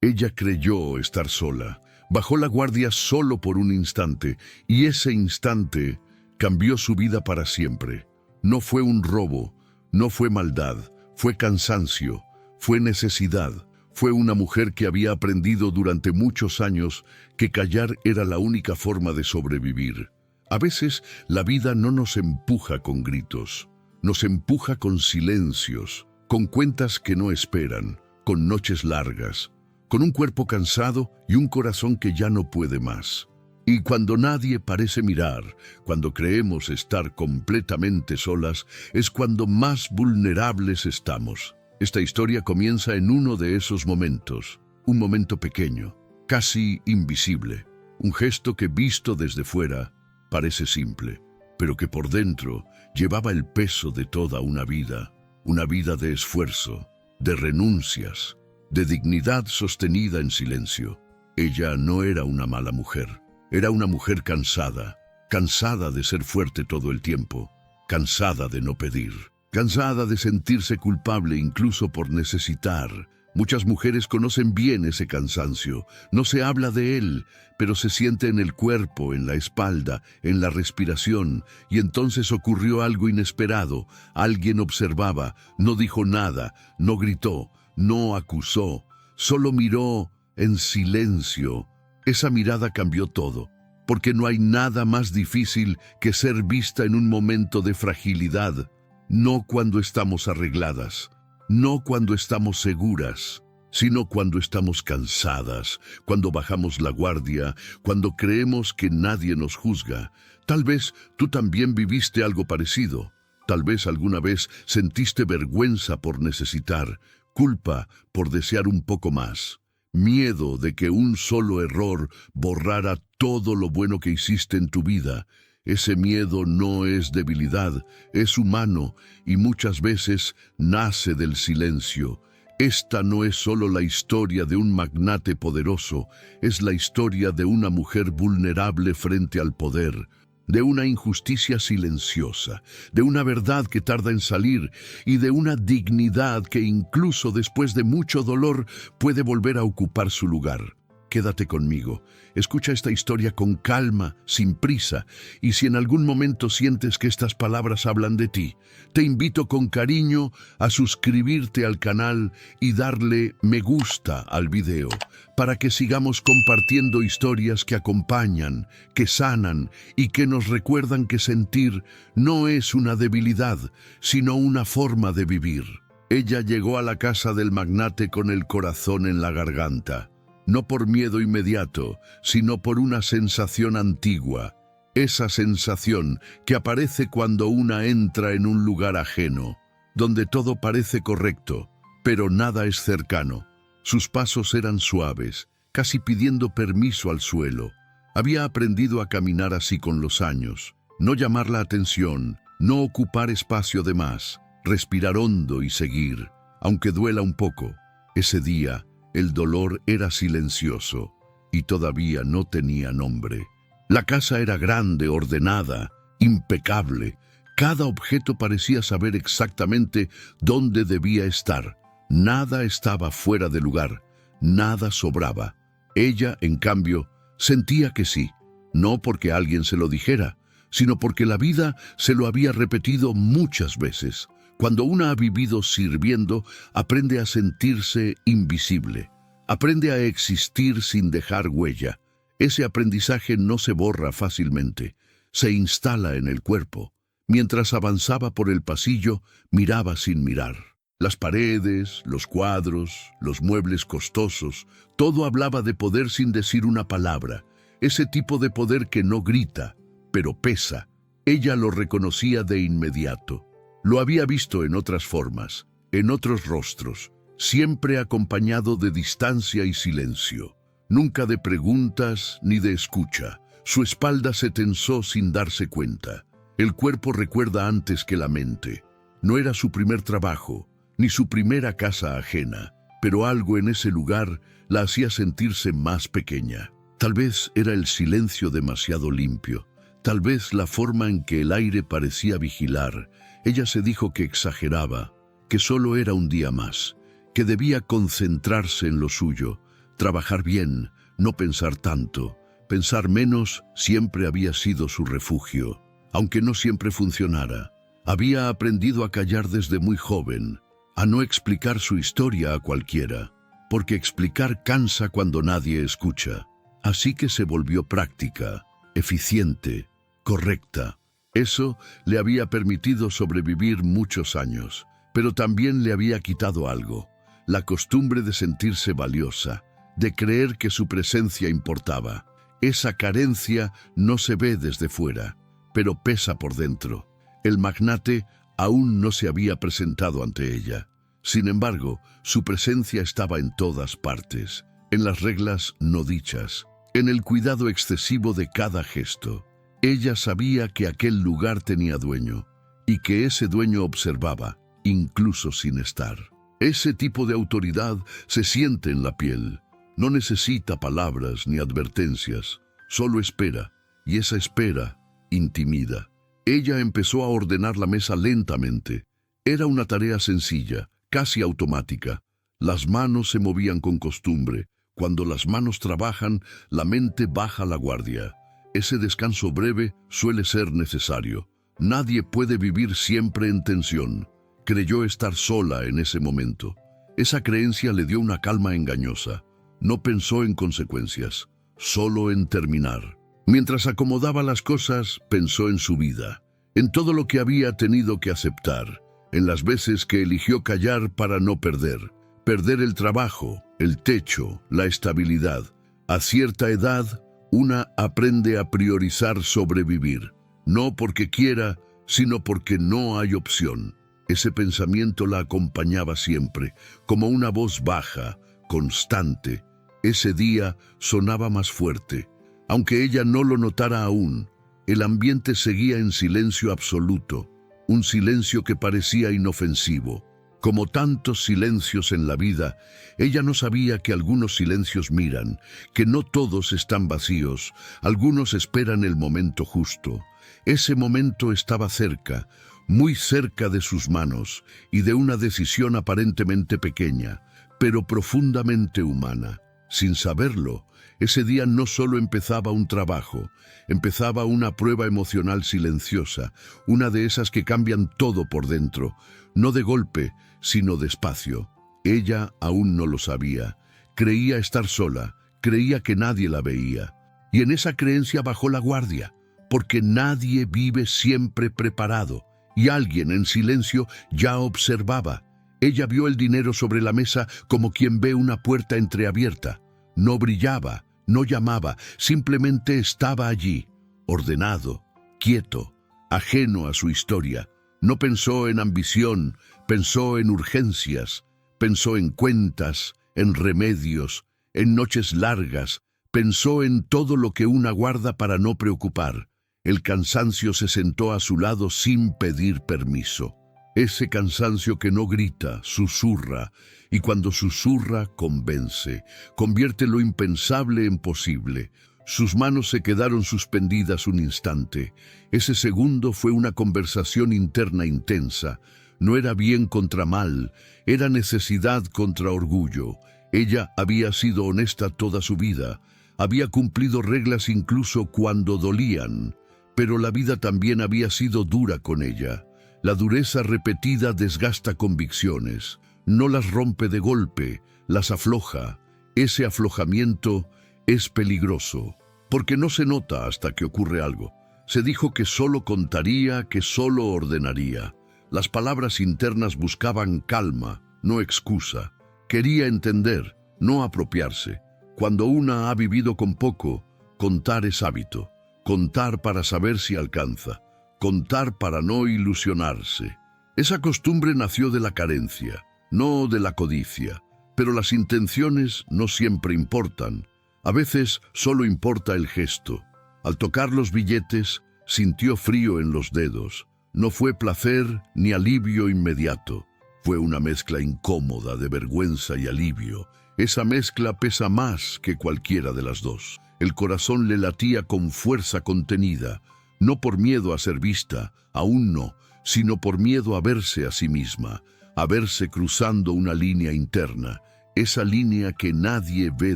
Ella creyó estar sola, bajó la guardia solo por un instante, y ese instante cambió su vida para siempre. No fue un robo, no fue maldad, fue cansancio, fue necesidad. Fue una mujer que había aprendido durante muchos años que callar era la única forma de sobrevivir. A veces la vida no nos empuja con gritos, nos empuja con silencios, con cuentas que no esperan, con noches largas, con un cuerpo cansado y un corazón que ya no puede más. Y cuando nadie parece mirar, cuando creemos estar completamente solas, es cuando más vulnerables estamos. Esta historia comienza en uno de esos momentos, un momento pequeño, casi invisible, un gesto que visto desde fuera parece simple, pero que por dentro llevaba el peso de toda una vida de esfuerzo, de renuncias, de dignidad sostenida en silencio. Ella no era una mala mujer, era una mujer cansada, cansada de ser fuerte todo el tiempo, cansada de no pedir. Cansada de sentirse culpable incluso por necesitar. Muchas mujeres conocen bien ese cansancio. No se habla de él, pero se siente en el cuerpo, en la espalda, en la respiración. Y entonces ocurrió algo inesperado. Alguien observaba, no dijo nada, no gritó, no acusó. Solo miró en silencio. Esa mirada cambió todo, porque no hay nada más difícil que ser vista en un momento de fragilidad. No cuando estamos arregladas, no cuando estamos seguras, sino cuando estamos cansadas, cuando bajamos la guardia, cuando creemos que nadie nos juzga. Tal vez tú también viviste algo parecido. Tal vez alguna vez sentiste vergüenza por necesitar, culpa por desear un poco más, miedo de que un solo error borrara todo lo bueno que hiciste en tu vida. Ese miedo no es debilidad, es humano y muchas veces nace del silencio. Esta no es solo la historia de un magnate poderoso, es la historia de una mujer vulnerable frente al poder, de una injusticia silenciosa, de una verdad que tarda en salir y de una dignidad que incluso después de mucho dolor puede volver a ocupar su lugar. Quédate conmigo, escucha esta historia con calma, sin prisa, y si en algún momento sientes que estas palabras hablan de ti, te invito con cariño a suscribirte al canal y darle me gusta al video, para que sigamos compartiendo historias que acompañan, que sanan y que nos recuerdan que sentir no es una debilidad, sino una forma de vivir. Ella llegó a la casa del magnate con el corazón en la garganta. No por miedo inmediato, sino por una sensación antigua. Esa sensación que aparece cuando una entra en un lugar ajeno, donde todo parece correcto, pero nada es cercano. Sus pasos eran suaves, casi pidiendo permiso al suelo. Había aprendido a caminar así con los años, no llamar la atención, no ocupar espacio de más, respirar hondo y seguir, aunque duela un poco. Ese día, el dolor era silencioso y todavía no tenía nombre. La casa era grande, ordenada, impecable. Cada objeto parecía saber exactamente dónde debía estar. Nada estaba fuera de lugar, nada sobraba. Ella, en cambio, sentía que sí, no porque alguien se lo dijera, sino porque la vida se lo había repetido muchas veces. Cuando una ha vivido sirviendo, aprende a sentirse invisible. Aprende a existir sin dejar huella. Ese aprendizaje no se borra fácilmente. Se instala en el cuerpo. Mientras avanzaba por el pasillo, miraba sin mirar. Las paredes, los cuadros, los muebles costosos, todo hablaba de poder sin decir una palabra. Ese tipo de poder que no grita, pero pesa. Ella lo reconocía de inmediato. Lo había visto en otras formas, en otros rostros, siempre acompañado de distancia y silencio, nunca de preguntas ni de escucha. Su espalda se tensó sin darse cuenta. El cuerpo recuerda antes que la mente. No era su primer trabajo, ni su primera casa ajena, pero algo en ese lugar la hacía sentirse más pequeña. Tal vez era el silencio demasiado limpio, tal vez la forma en que el aire parecía vigilar. Ella se dijo que exageraba, que solo era un día más, que debía concentrarse en lo suyo. Trabajar bien, no pensar tanto, pensar menos siempre había sido su refugio, aunque no siempre funcionara. Había aprendido a callar desde muy joven, a no explicar su historia a cualquiera, porque explicar cansa cuando nadie escucha. Así que se volvió práctica, eficiente, correcta. Eso le había permitido sobrevivir muchos años, pero también le había quitado algo, la costumbre de sentirse valiosa, de creer que su presencia importaba. Esa carencia no se ve desde fuera, pero pesa por dentro. El magnate aún no se había presentado ante ella. Sin embargo, su presencia estaba en todas partes, en las reglas no dichas, en el cuidado excesivo de cada gesto. Ella sabía que aquel lugar tenía dueño, y que ese dueño observaba, incluso sin estar. Ese tipo de autoridad se siente en la piel. No necesita palabras ni advertencias, solo espera, y esa espera intimida. Ella empezó a ordenar la mesa lentamente. Era una tarea sencilla, casi automática. Las manos se movían con costumbre. Cuando las manos trabajan, la mente baja la guardia. Ese descanso breve suele ser necesario. Nadie puede vivir siempre en tensión. Creyó estar sola en ese momento. Esa creencia le dio una calma engañosa. No pensó en consecuencias, solo en terminar. Mientras acomodaba las cosas, pensó en su vida, en todo lo que había tenido que aceptar, en las veces que eligió callar para no perder el trabajo, el techo, la estabilidad. A cierta edad, una aprende a priorizar sobrevivir, no porque quiera, sino porque no hay opción. Ese pensamiento la acompañaba siempre, como una voz baja, constante. Ese día sonaba más fuerte. Aunque ella no lo notara aún, el ambiente seguía en silencio absoluto, un silencio que parecía inofensivo. Como tantos silencios en la vida, ella no sabía que algunos silencios miran, que no todos están vacíos, algunos esperan el momento justo. Ese momento estaba cerca, muy cerca de sus manos, y de una decisión aparentemente pequeña, pero profundamente humana. Sin saberlo, ese día no solo empezaba un trabajo, empezaba una prueba emocional silenciosa, una de esas que cambian todo por dentro, no de golpe, sino despacio. Ella aún no lo sabía. Creía estar sola, creía que nadie la veía. Y en esa creencia bajó la guardia, porque nadie vive siempre preparado, y alguien en silencio ya observaba. Ella vio el dinero sobre la mesa como quien ve una puerta entreabierta. No brillaba, no llamaba, simplemente estaba allí, ordenado, quieto, ajeno a su historia. No pensó en ambición, pensó en urgencias, pensó en cuentas, en remedios, en noches largas, pensó en todo lo que una guarda para no preocupar. El cansancio se sentó a su lado sin pedir permiso. Ese cansancio que no grita, susurra, y cuando susurra, convence, convierte lo impensable en posible. Sus manos se quedaron suspendidas un instante. Ese segundo fue una conversación interna intensa. No era bien contra mal, era necesidad contra orgullo. Ella había sido honesta toda su vida, había cumplido reglas incluso cuando dolían, pero la vida también había sido dura con ella. La dureza repetida desgasta convicciones, no las rompe de golpe, las afloja. Ese aflojamiento es peligroso, porque no se nota hasta que ocurre algo. Se dijo que solo contaría, que solo ordenaría. Las palabras internas buscaban calma, no excusa. Quería entender, no apropiarse. Cuando una ha vivido con poco, contar es hábito. Contar para saber si alcanza. Contar para no ilusionarse. Esa costumbre nació de la carencia, no de la codicia. Pero las intenciones no siempre importan. A veces solo importa el gesto. Al tocar los billetes, sintió frío en los dedos. No fue placer ni alivio inmediato. Fue una mezcla incómoda de vergüenza y alivio. Esa mezcla pesa más que cualquiera de las dos. El corazón le latía con fuerza contenida, no por miedo a ser vista, aún no, sino por miedo a verse a sí misma, a verse cruzando una línea interna. esa línea que nadie ve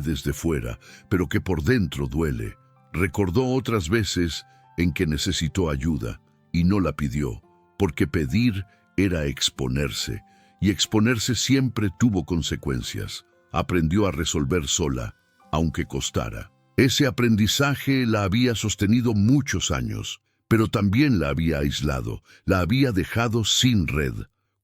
desde fuera, pero que por dentro duele. Recordó otras veces en que necesitó ayuda y no la pidió, porque pedir era exponerse, y exponerse siempre tuvo consecuencias. Aprendió a resolver sola, aunque costara. Ese aprendizaje la había sostenido muchos años, pero también la había aislado, la había dejado sin red.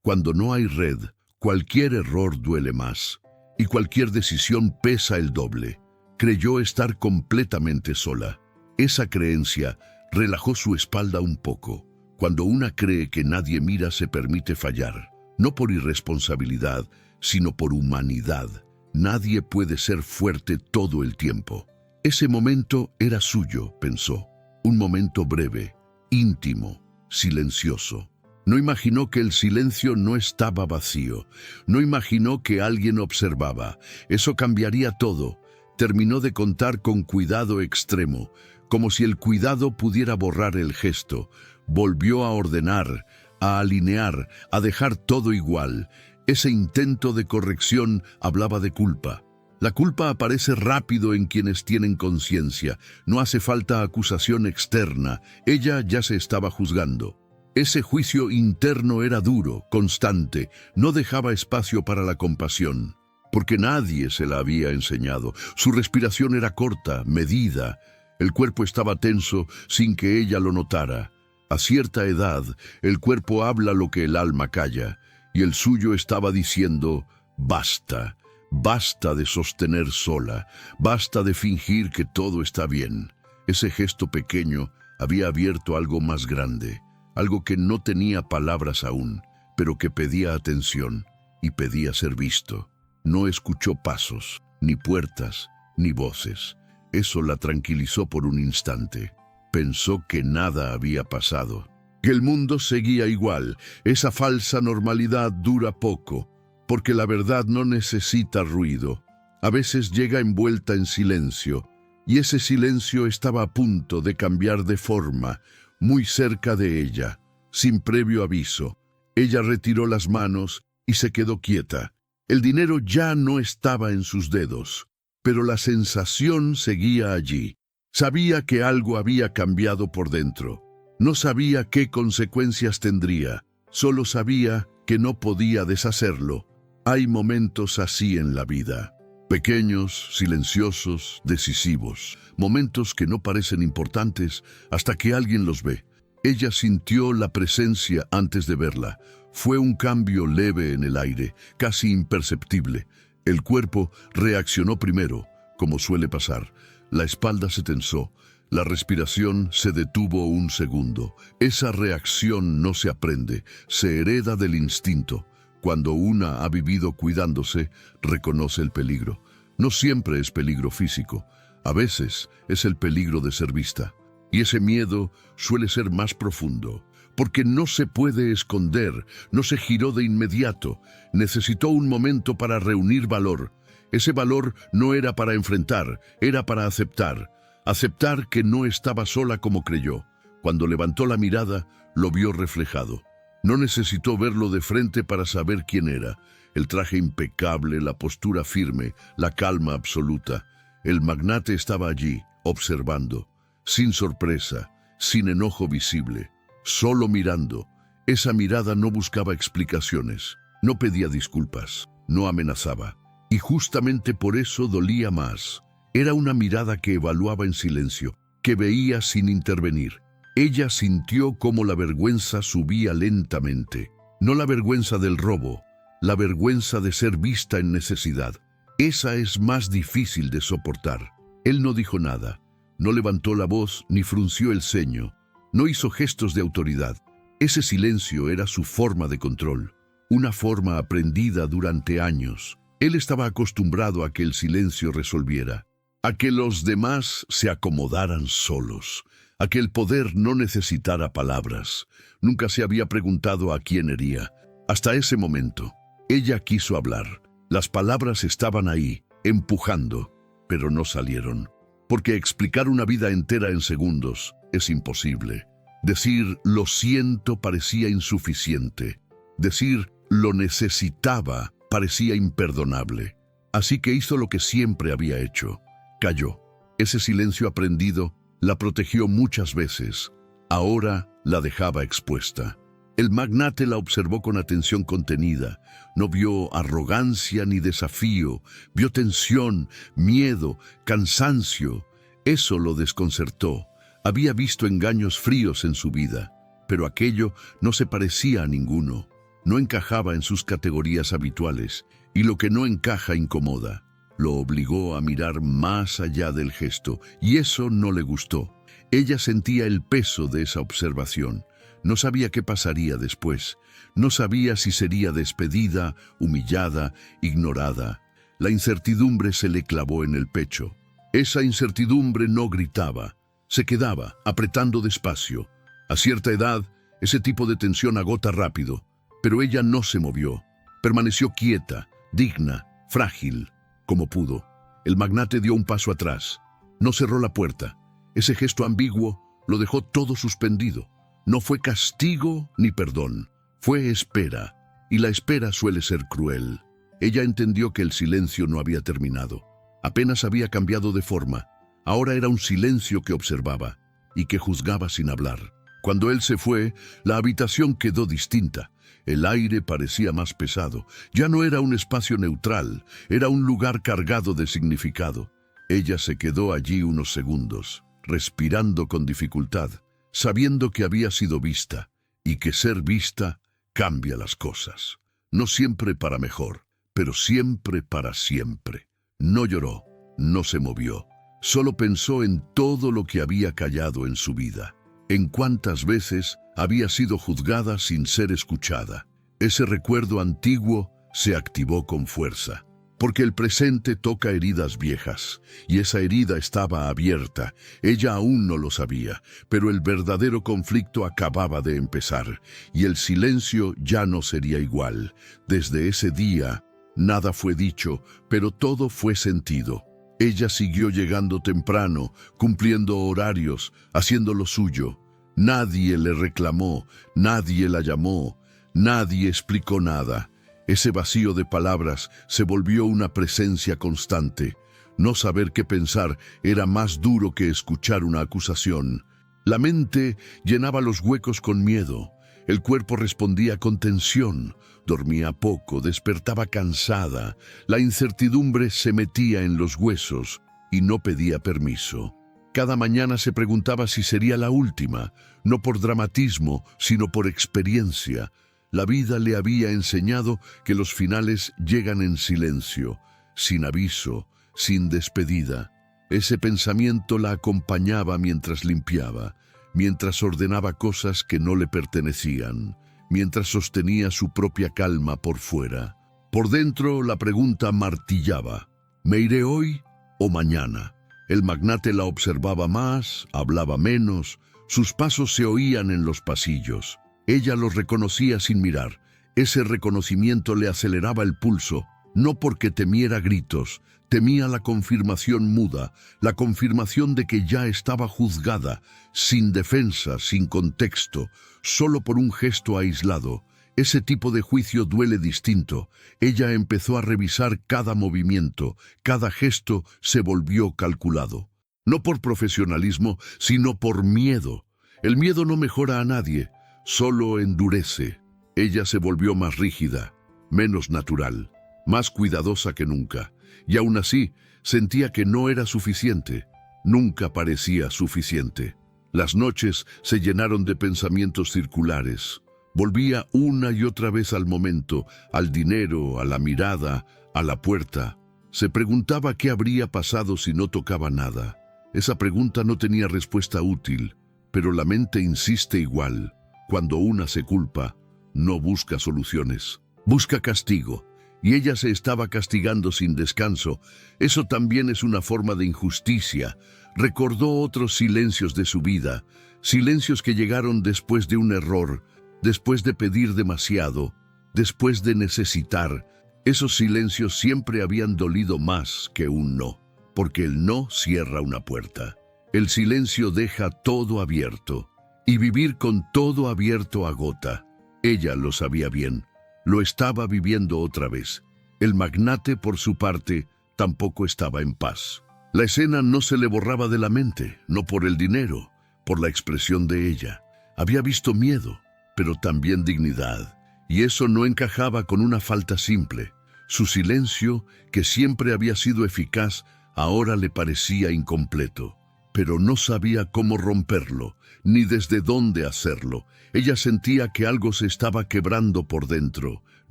Cuando no hay red, cualquier error duele más, y cualquier decisión pesa el doble. Creyó estar completamente sola. Esa creencia relajó su espalda un poco. Cuando una cree que nadie mira, se permite fallar, no por irresponsabilidad, sino por humanidad. Nadie puede ser fuerte todo el tiempo. Ese momento era suyo, pensó. Un momento breve, íntimo, silencioso. No imaginó que el silencio no estaba vacío. No imaginó que alguien observaba. Eso cambiaría todo. Terminó de contar con cuidado extremo, como si el cuidado pudiera borrar el gesto. Volvió a ordenar, a alinear, a dejar todo igual. Ese intento de corrección hablaba de culpa. La culpa aparece rápido en quienes tienen conciencia. No hace falta acusación externa. Ella ya se estaba juzgando. Ese juicio interno era duro, constante. No dejaba espacio para la compasión, porque nadie se la había enseñado. Su respiración era corta, medida. El cuerpo estaba tenso sin que ella lo notara. A cierta edad, el cuerpo habla lo que el alma calla, y el suyo estaba diciendo, basta. Basta de sostener sola, basta de fingir que todo está bien. Ese gesto pequeño había abierto algo más grande, algo que no tenía palabras aún, pero que pedía atención y pedía ser visto. No escuchó pasos, ni puertas, ni voces. Eso la tranquilizó por un instante. Pensó que nada había pasado, que el mundo seguía igual. Esa falsa normalidad dura poco, porque la verdad no necesita ruido. A veces llega envuelta en silencio, y ese silencio estaba a punto de cambiar de forma, muy cerca de ella, sin previo aviso. Ella retiró las manos y se quedó quieta. El dinero ya no estaba en sus dedos, pero la sensación seguía allí. Sabía que algo había cambiado por dentro. No sabía qué consecuencias tendría, solo sabía que no podía deshacerlo. Hay momentos así en la vida, pequeños, silenciosos, decisivos, momentos que no parecen importantes hasta que alguien los ve. Ella sintió la presencia antes de verla. Fue un cambio leve en el aire, casi imperceptible. El cuerpo reaccionó primero, como suele pasar. La espalda se tensó, la respiración se detuvo un segundo. Esa reacción no se aprende, se hereda del instinto. Cuando una ha vivido cuidándose, reconoce el peligro. No siempre es peligro físico, a veces es el peligro de ser vista. Y ese miedo suele ser más profundo, porque no se puede esconder, no se giró de inmediato. Necesitó un momento para reunir valor. Ese valor no era para enfrentar, era para aceptar. Aceptar que no estaba sola como creyó. Cuando levantó la mirada, lo vio reflejado. No necesitó verlo de frente para saber quién era. El traje impecable, la postura firme, la calma absoluta. El magnate estaba allí, observando, sin sorpresa, sin enojo visible, solo mirando. Esa mirada no buscaba explicaciones, no pedía disculpas, no amenazaba. Y justamente por eso dolía más. Era una mirada que evaluaba en silencio, que veía sin intervenir. Ella sintió cómo la vergüenza subía lentamente. No la vergüenza del robo, la vergüenza de ser vista en necesidad. Esa es más difícil de soportar. Él no dijo nada, no levantó la voz ni frunció el ceño, no hizo gestos de autoridad. Ese silencio era su forma de control, una forma aprendida durante años. Él estaba acostumbrado a que el silencio resolviera, a que los demás se acomodaran solos, a que el poder no necesitara palabras. Nunca se había preguntado a quién hería. Hasta ese momento, ella quiso hablar. Las palabras estaban ahí, empujando, pero no salieron. Porque explicar una vida entera en segundos es imposible. Decir lo siento parecía insuficiente. Decir lo necesitaba parecía imperdonable. Así que hizo lo que siempre había hecho. Calló. Ese silencio aprendido la protegió muchas veces. Ahora la dejaba expuesta. El magnate la observó con atención contenida. No vio arrogancia ni desafío. Vio tensión, miedo, cansancio. Eso lo desconcertó. Había visto engaños fríos en su vida, pero aquello no se parecía a ninguno. No encajaba en sus categorías habituales, y lo que no encaja incomoda. Lo obligó a mirar más allá del gesto, y eso no le gustó. Ella sentía el peso de esa observación. No sabía qué pasaría después. No sabía si sería despedida, humillada, ignorada. La incertidumbre se le clavó en el pecho. Esa incertidumbre no gritaba. Se quedaba, apretando despacio. A cierta edad, ese tipo de tensión agota rápido. Pero ella no se movió. Permaneció quieta, digna, frágil, como pudo. El magnate dio un paso atrás. No cerró la puerta. Ese gesto ambiguo lo dejó todo suspendido. No fue castigo ni perdón. Fue espera. Y la espera suele ser cruel. Ella entendió que el silencio no había terminado. Apenas había cambiado de forma. Ahora era un silencio que observaba y que juzgaba sin hablar. Cuando él se fue, la habitación quedó distinta. El aire parecía más pesado. Ya no era un espacio neutral, era un lugar cargado de significado. Ella se quedó allí unos segundos, respirando con dificultad, sabiendo que había sido vista, y que ser vista cambia las cosas. No siempre para mejor, pero siempre para siempre. No lloró, no se movió. Solo pensó en todo lo que había callado en su vida. En cuántas veces había sido juzgada sin ser escuchada. Ese recuerdo antiguo se activó con fuerza, porque el presente toca heridas viejas, y esa herida estaba abierta. Ella aún no lo sabía, pero el verdadero conflicto acababa de empezar, y el silencio ya no sería igual. Desde ese día, nada fue dicho, pero todo fue sentido. Ella siguió llegando temprano, cumpliendo horarios, haciendo lo suyo. Nadie le reclamó, nadie la llamó, nadie explicó nada. Ese vacío de palabras se volvió una presencia constante. No saber qué pensar era más duro que escuchar una acusación. La mente llenaba los huecos con miedo. El cuerpo respondía con tensión. Dormía poco, despertaba cansada. La incertidumbre se metía en los huesos y no pedía permiso. Cada mañana se preguntaba si sería la última, no por dramatismo, sino por experiencia. La vida le había enseñado que los finales llegan en silencio, sin aviso, sin despedida. Ese pensamiento la acompañaba mientras limpiaba, mientras ordenaba cosas que no le pertenecían, mientras sostenía su propia calma por fuera. Por dentro la pregunta martillaba: ¿me iré hoy o mañana? El magnate la observaba más, hablaba menos, sus pasos se oían en los pasillos. Ella los reconocía sin mirar. Ese reconocimiento le aceleraba el pulso, no porque temiera gritos, temía la confirmación muda, la confirmación de que ya estaba juzgada, sin defensa, sin contexto, solo por un gesto aislado. Ese tipo de juicio duele distinto. Ella empezó a revisar cada movimiento, cada gesto se volvió calculado. No por profesionalismo, sino por miedo. El miedo no mejora a nadie, solo endurece. Ella se volvió más rígida, menos natural, más cuidadosa que nunca. Y aún así, sentía que no era suficiente. Nunca parecía suficiente. Las noches se llenaron de pensamientos circulares. Volvía una y otra vez al momento, al dinero, a la mirada, a la puerta. Se preguntaba qué habría pasado si no tocaba nada. Esa pregunta no tenía respuesta útil, pero la mente insiste igual. Cuando una se culpa, no busca soluciones, busca castigo. Y ella se estaba castigando sin descanso. Eso también es una forma de injusticia. Recordó otros silencios de su vida, silencios que llegaron después de un error, después de pedir demasiado, después de necesitar. Esos silencios siempre habían dolido más que un no, porque el no cierra una puerta. El silencio deja todo abierto, y vivir con todo abierto agota. Ella lo sabía bien. Lo estaba viviendo otra vez. El magnate, por su parte, tampoco estaba en paz. La escena no se le borraba de la mente, no por el dinero, por la expresión de ella. Había visto miedo, pero también dignidad, y eso no encajaba con una falta simple. Su silencio, que siempre había sido eficaz, ahora le parecía incompleto. Pero no sabía cómo romperlo, ni desde dónde hacerlo. Ella sentía que algo se estaba quebrando por dentro.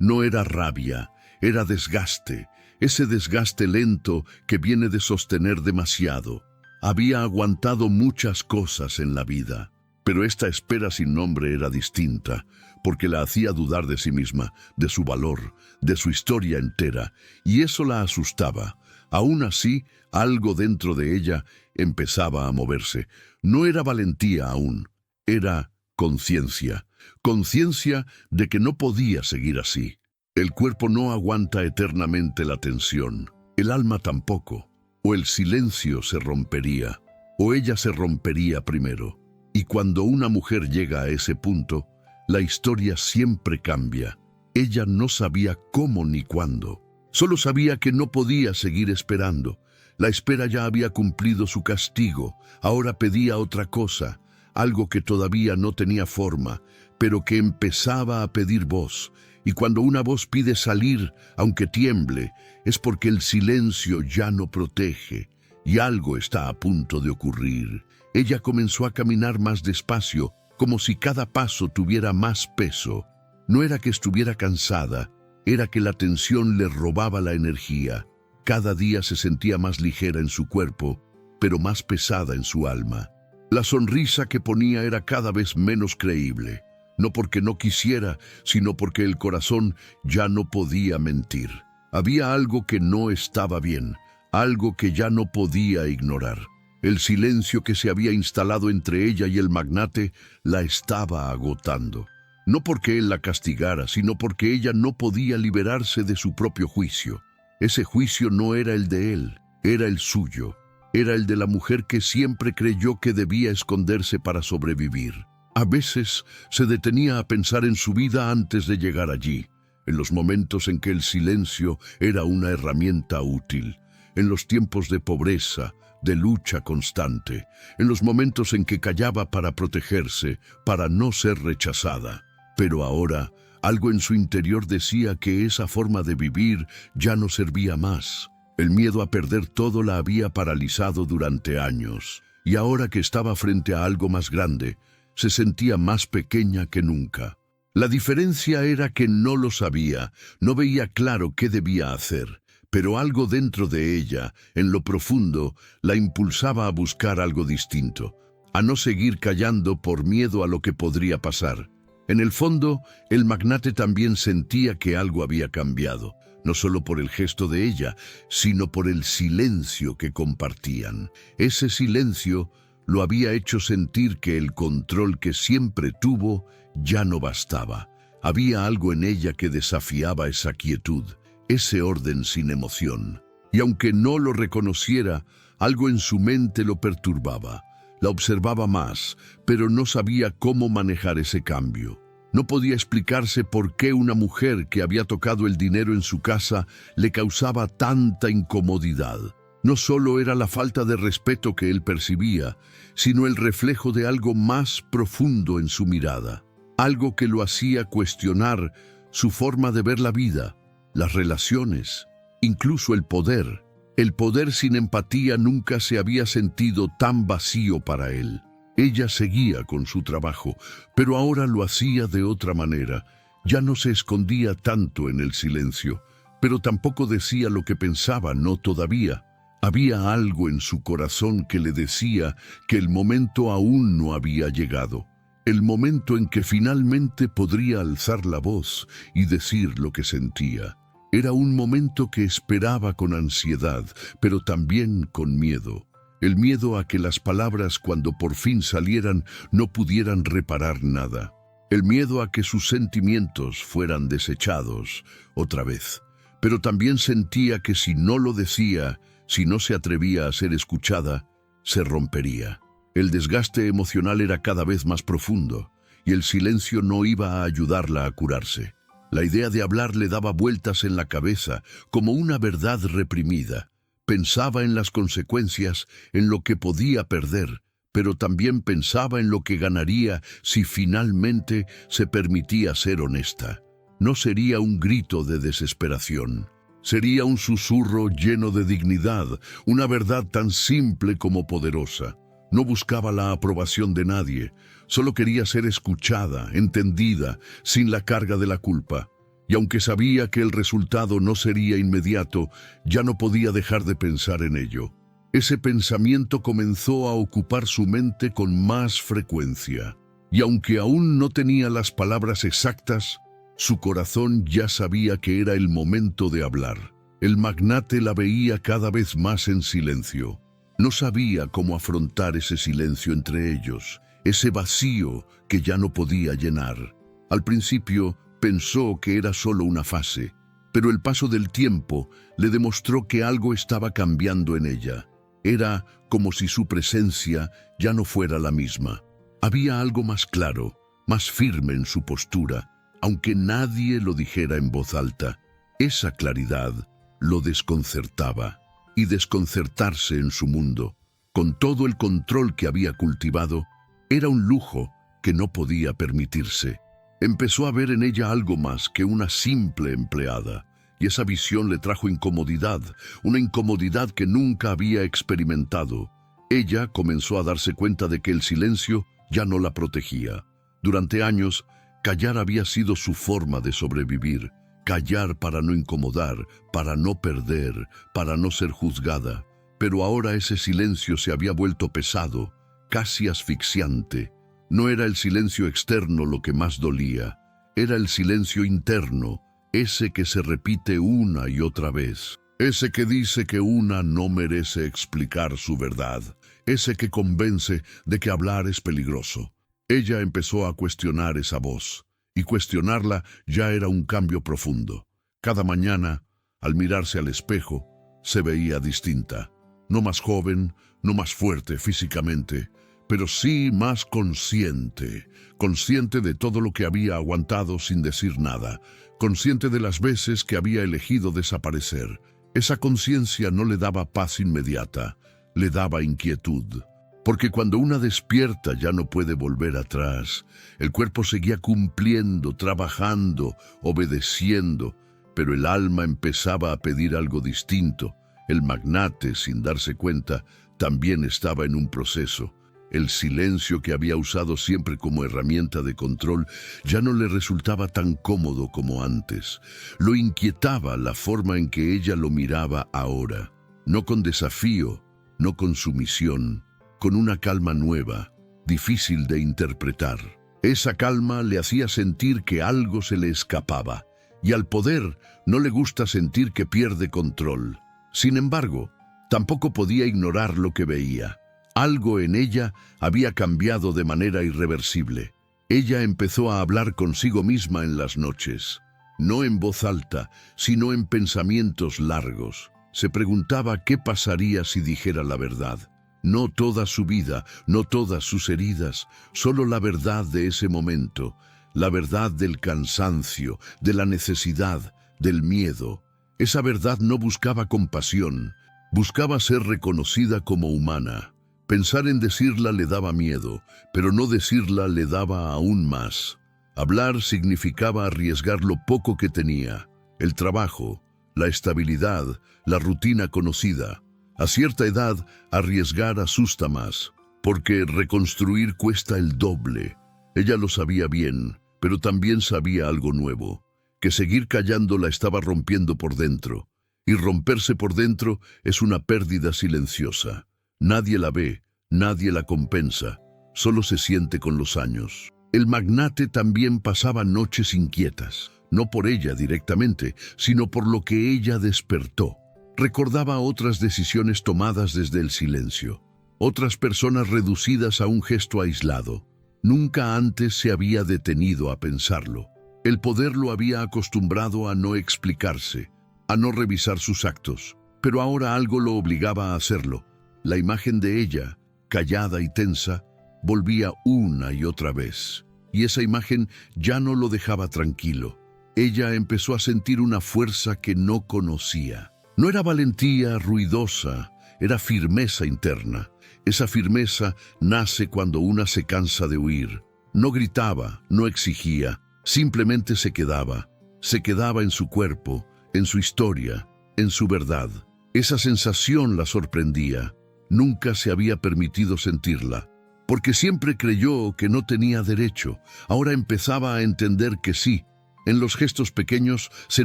No era rabia, era desgaste, ese desgaste lento que viene de sostener demasiado. Había aguantado muchas cosas en la vida, pero esta espera sin nombre era distinta, porque la hacía dudar de sí misma, de su valor, de su historia entera, y eso la asustaba. Aún así, algo dentro de ella empezaba a moverse. No era valentía aún, era conciencia. Conciencia de que no podía seguir así. El cuerpo no aguanta eternamente la tensión, el alma tampoco. O el silencio se rompería, o ella se rompería primero. Y cuando una mujer llega a ese punto, la historia siempre cambia. Ella no sabía cómo ni cuándo. Solo sabía que no podía seguir esperando. La espera ya había cumplido su castigo. Ahora pedía otra cosa, algo que todavía no tenía forma, pero que empezaba a pedir voz. Y cuando una voz pide salir, aunque tiemble, es porque el silencio ya no protege, y algo está a punto de ocurrir. Ella comenzó a caminar más despacio, como si cada paso tuviera más peso. No era que estuviera cansada, era que la tensión le robaba la energía. Cada día se sentía más ligera en su cuerpo, pero más pesada en su alma. La sonrisa que ponía era cada vez menos creíble. No porque no quisiera, sino porque el corazón ya no podía mentir. Había algo que no estaba bien, algo que ya no podía ignorar. El silencio que se había instalado entre ella y el magnate la estaba agotando. No porque él la castigara, sino porque ella no podía liberarse de su propio juicio. Ese juicio no era el de él, era el suyo. Era el de la mujer que siempre creyó que debía esconderse para sobrevivir. A veces se detenía a pensar en su vida antes de llegar allí, en los momentos en que el silencio era una herramienta útil, en los tiempos de pobreza, de lucha constante, en los momentos en que callaba para protegerse, para no ser rechazada. Pero ahora, algo en su interior decía que esa forma de vivir ya no servía más. El miedo a perder todo la había paralizado durante años, y ahora que estaba frente a algo más grande, se sentía más pequeña que nunca. La diferencia era que no lo sabía, no veía claro qué debía hacer, pero algo dentro de ella, en lo profundo, la impulsaba a buscar algo distinto, a no seguir callando por miedo a lo que podría pasar. En el fondo, el magnate también sentía que algo había cambiado, no solo por el gesto de ella, sino por el silencio que compartían. Ese silencio lo había hecho sentir que el control que siempre tuvo ya no bastaba. Había algo en ella que desafiaba esa quietud, ese orden sin emoción. Y aunque no lo reconociera, algo en su mente lo perturbaba. La observaba más, pero no sabía cómo manejar ese cambio. No podía explicarse por qué una mujer que había tocado el dinero en su casa le causaba tanta incomodidad. No solo era la falta de respeto que él percibía, sino el reflejo de algo más profundo en su mirada, algo que lo hacía cuestionar su forma de ver la vida, las relaciones, incluso el poder. El poder sin empatía nunca se había sentido tan vacío para él. Ella seguía con su trabajo, pero ahora lo hacía de otra manera. Ya no se escondía tanto en el silencio, pero tampoco decía lo que pensaba, no todavía. Había algo en su corazón que le decía que el momento aún no había llegado. El momento en que finalmente podría alzar la voz y decir lo que sentía. Era un momento que esperaba con ansiedad, pero también con miedo. El miedo a que las palabras, cuando por fin salieran, no pudieran reparar nada. El miedo a que sus sentimientos fueran desechados otra vez. Pero también sentía que si no lo decía, si no se atrevía a ser escuchada, se rompería. El desgaste emocional era cada vez más profundo, y el silencio no iba a ayudarla a curarse. La idea de hablar le daba vueltas en la cabeza, como una verdad reprimida. Pensaba en las consecuencias, en lo que podía perder, pero también pensaba en lo que ganaría si finalmente se permitía ser honesta. No sería un grito de desesperación. Sería un susurro lleno de dignidad, una verdad tan simple como poderosa. No buscaba la aprobación de nadie, solo quería ser escuchada, entendida, sin la carga de la culpa. Y aunque sabía que el resultado no sería inmediato, ya no podía dejar de pensar en ello. Ese pensamiento comenzó a ocupar su mente con más frecuencia. Y aunque aún no tenía las palabras exactas, su corazón ya sabía que era el momento de hablar. El magnate la veía cada vez más en silencio. No sabía cómo afrontar ese silencio entre ellos, ese vacío que ya no podía llenar. Al principio pensó que era solo una fase, pero el paso del tiempo le demostró que algo estaba cambiando en ella. Era como si su presencia ya no fuera la misma. Había algo más claro, más firme en su postura, aunque nadie lo dijera en voz alta. Esa claridad lo desconcertaba, y desconcertarse en su mundo, con todo el control que había cultivado, era un lujo que no podía permitirse. Empezó a ver en ella algo más que una simple empleada, y esa visión le trajo incomodidad, una incomodidad que nunca había experimentado. Ella comenzó a darse cuenta de que el silencio ya no la protegía. Durante años, callar había sido su forma de sobrevivir. Callar para no incomodar, para no perder, para no ser juzgada. Pero ahora ese silencio se había vuelto pesado, casi asfixiante. No era el silencio externo lo que más dolía, era el silencio interno, ese que se repite una y otra vez. Ese que dice que una no merece explicar su verdad, ese que convence de que hablar es peligroso. Ella empezó a cuestionar esa voz. Y cuestionarla ya era un cambio profundo. Cada mañana, al mirarse al espejo, se veía distinta. No más joven, no más fuerte físicamente, pero sí más consciente. Consciente de todo lo que había aguantado sin decir nada. Consciente de las veces que había elegido desaparecer. Esa conciencia no le daba paz inmediata, le daba inquietud. Porque cuando una despierta ya no puede volver atrás. El cuerpo seguía cumpliendo, trabajando, obedeciendo, pero el alma empezaba a pedir algo distinto. El magnate, sin darse cuenta, también estaba en un proceso. El silencio que había usado siempre como herramienta de control ya no le resultaba tan cómodo como antes. Lo inquietaba la forma en que ella lo miraba ahora. No con desafío, no con sumisión, con una calma nueva, difícil de interpretar. Esa calma le hacía sentir que algo se le escapaba, y al poder no le gusta sentir que pierde control. Sin embargo, tampoco podía ignorar lo que veía. Algo en ella había cambiado de manera irreversible. Ella empezó a hablar consigo misma en las noches, no en voz alta, sino en pensamientos largos. Se preguntaba qué pasaría si dijera la verdad. No toda su vida, no todas sus heridas, solo la verdad de ese momento, la verdad del cansancio, de la necesidad, del miedo. Esa verdad no buscaba compasión, buscaba ser reconocida como humana. Pensar en decirla le daba miedo, pero no decirla le daba aún más. Hablar significaba arriesgar lo poco que tenía, el trabajo, la estabilidad, la rutina conocida. A cierta edad, arriesgar asusta más, porque reconstruir cuesta el doble. Ella lo sabía bien, pero también sabía algo nuevo, que seguir callando la estaba rompiendo por dentro, y romperse por dentro es una pérdida silenciosa. Nadie la ve, nadie la compensa, solo se siente con los años. El magnate también pasaba noches inquietas, no por ella directamente, sino por lo que ella despertó. Recordaba otras decisiones tomadas desde el silencio, otras personas reducidas a un gesto aislado. Nunca antes se había detenido a pensarlo. El poder lo había acostumbrado a no explicarse, a no revisar sus actos, pero ahora algo lo obligaba a hacerlo. La imagen de ella, callada y tensa, volvía una y otra vez, y esa imagen ya no lo dejaba tranquilo. ella empezó a sentir una fuerza que no conocía. No era valentía ruidosa, era firmeza interna. Esa firmeza nace cuando una se cansa de huir. No gritaba, no exigía, simplemente se quedaba. Se quedaba en su cuerpo, en su historia, en su verdad. Esa sensación la sorprendía. Nunca se había permitido sentirla, porque siempre creyó que no tenía derecho. Ahora empezaba a entender que sí. En los gestos pequeños se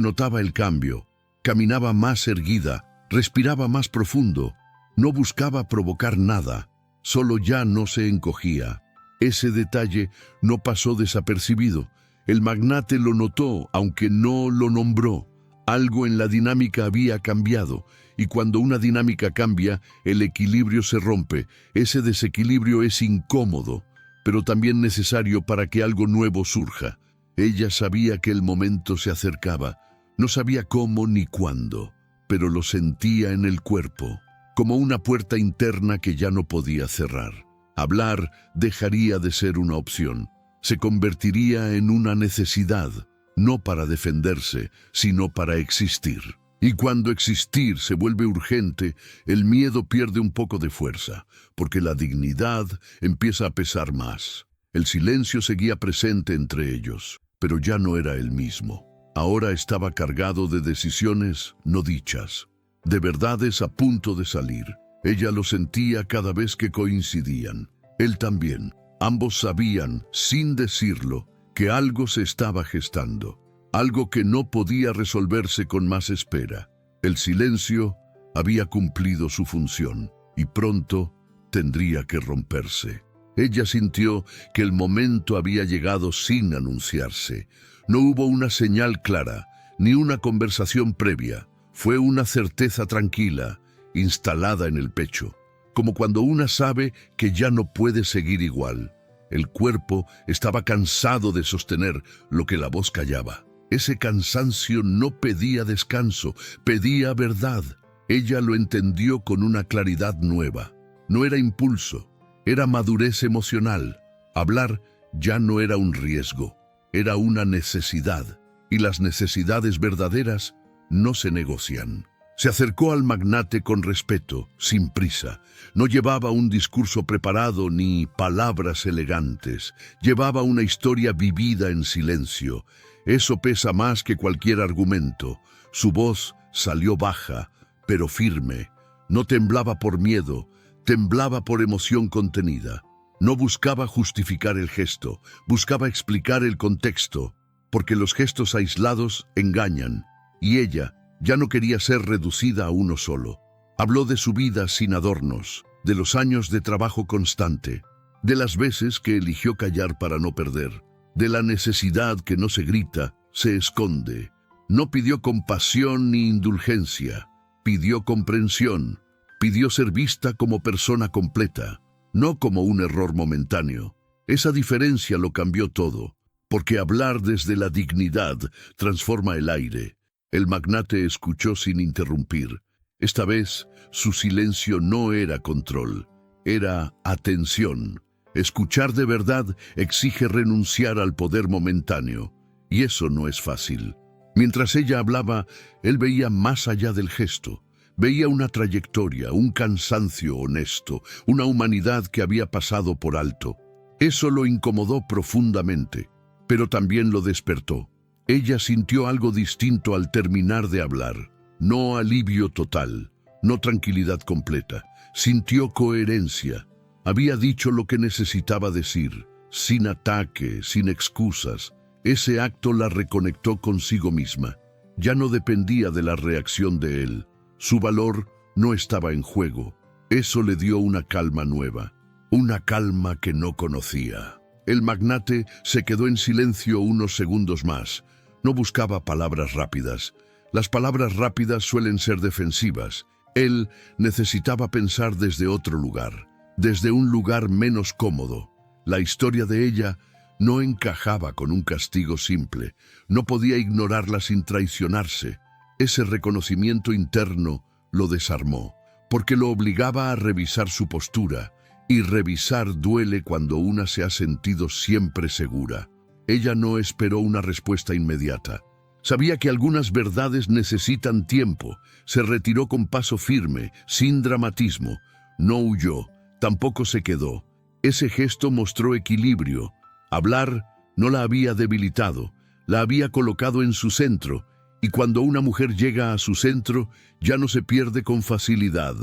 notaba el cambio. Caminaba más erguida, respiraba más profundo. No buscaba provocar nada, solo ya no se encogía. Ese detalle no pasó desapercibido. El magnate lo notó, aunque no lo nombró. Algo en la dinámica había cambiado, y cuando una dinámica cambia, el equilibrio se rompe. Ese desequilibrio es incómodo, pero también necesario para que algo nuevo surja. Ella sabía que el momento se acercaba. No sabía cómo ni cuándo, pero lo sentía en el cuerpo, como una puerta interna que ya no podía cerrar. Hablar dejaría de ser una opción. Se convertiría en una necesidad, no para defenderse, sino para existir. Y cuando existir se vuelve urgente, el miedo pierde un poco de fuerza, porque la dignidad empieza a pesar más. El silencio seguía presente entre ellos, pero ya no era el mismo. Ahora estaba cargado de decisiones no dichas, de verdades a punto de salir. Ella lo sentía cada vez que coincidían. Él también. Ambos sabían, sin decirlo, que algo se estaba gestando, algo que no podía resolverse con más espera. El silencio había cumplido su función y pronto tendría que romperse. Ella sintió que el momento había llegado sin anunciarse. No hubo una señal clara, ni una conversación previa. Fue una certeza tranquila, instalada en el pecho, como cuando una sabe que ya no puede seguir igual. El cuerpo estaba cansado de sostener lo que la voz callaba. Ese cansancio no pedía descanso, pedía verdad. Ella lo entendió con una claridad nueva. No era impulso, era madurez emocional. Hablar ya no era un riesgo, era una necesidad, y las necesidades verdaderas no se negocian. Se acercó al magnate con respeto, sin prisa. No llevaba un discurso preparado ni palabras elegantes. Llevaba una historia vivida en silencio. Eso pesa más que cualquier argumento. Su voz salió baja, pero firme. No temblaba por miedo, temblaba por emoción contenida. No buscaba justificar el gesto, buscaba explicar el contexto, porque los gestos aislados engañan, y ella ya no quería ser reducida a uno solo. Habló de su vida sin adornos, de los años de trabajo constante, de las veces que eligió callar para no perder, de la necesidad que no se grita, se esconde. No pidió compasión ni indulgencia, pidió comprensión, pidió ser vista como persona completa, no como un error momentáneo. Esa diferencia lo cambió todo, porque hablar desde la dignidad transforma el aire. El magnate escuchó sin interrumpir. Esta vez, su silencio no era control, era atención. Escuchar de verdad exige renunciar al poder momentáneo, y eso no es fácil. Mientras ella hablaba, él veía más allá del gesto. Veía una trayectoria, un cansancio honesto, una humanidad que había pasado por alto. Eso lo incomodó profundamente, pero también lo despertó. Ella sintió algo distinto al terminar de hablar. No alivio total, no tranquilidad completa. Sintió coherencia. Había dicho lo que necesitaba decir, sin ataque, sin excusas. Ese acto la reconectó consigo misma. Ya no dependía de la reacción de él. Su valor no estaba en juego. Eso le dio una calma nueva, una calma que no conocía. El magnate se quedó en silencio unos segundos más. No buscaba palabras rápidas. Las palabras rápidas suelen ser defensivas. Él necesitaba pensar desde otro lugar, desde un lugar menos cómodo. La historia de ella no encajaba con un castigo simple. No podía ignorarla sin traicionarse. Ese reconocimiento interno lo desarmó, porque lo obligaba a revisar su postura, y revisar duele cuando una se ha sentido siempre segura. Ella no esperó una respuesta inmediata. Sabía que algunas verdades necesitan tiempo. Se retiró con paso firme, sin dramatismo. No huyó, tampoco se quedó. Ese gesto mostró equilibrio. Hablar no la había debilitado, la había colocado en su centro, y cuando una mujer llega a su centro, ya no se pierde con facilidad.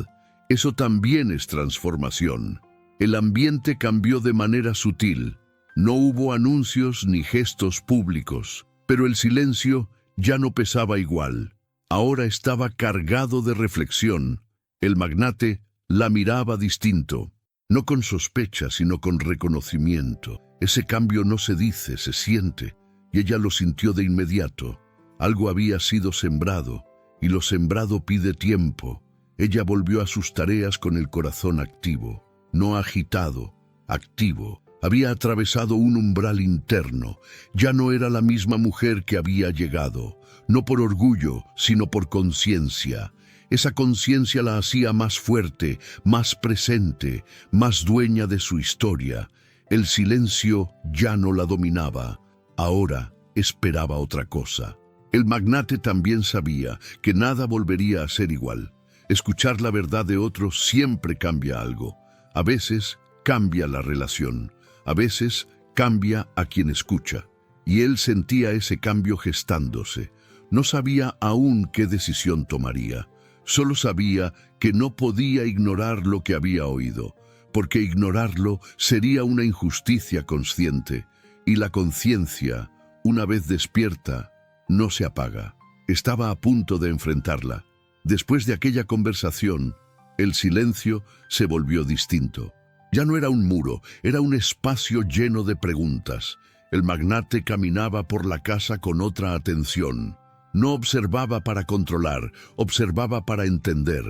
Eso también es transformación. El ambiente cambió de manera sutil. No hubo anuncios ni gestos públicos, pero el silencio ya no pesaba igual. Ahora estaba cargado de reflexión. El magnate la miraba distinto, no con sospecha, sino con reconocimiento. Ese cambio no se dice, se siente, y ella lo sintió de inmediato. Algo había sido sembrado, y lo sembrado pide tiempo. Ella volvió a sus tareas con el corazón activo, no agitado, activo. Había atravesado un umbral interno. Ya no era la misma mujer que había llegado, no por orgullo, sino por conciencia. Esa conciencia la hacía más fuerte, más presente, más dueña de su historia. El silencio ya no la dominaba. Ahora esperaba otra cosa. El magnate también sabía que nada volvería a ser igual. Escuchar la verdad de otro siempre cambia algo. A veces cambia la relación. A veces cambia a quien escucha. Y él sentía ese cambio gestándose. No sabía aún qué decisión tomaría. Solo sabía que no podía ignorar lo que había oído, porque ignorarlo sería una injusticia consciente. Y la conciencia, una vez despierta, no se apaga. Estaba a punto de enfrentarla. Después de aquella conversación, el silencio se volvió distinto. Ya no era un muro, era un espacio lleno de preguntas. El magnate caminaba por la casa con otra atención. No observaba para controlar, observaba para entender.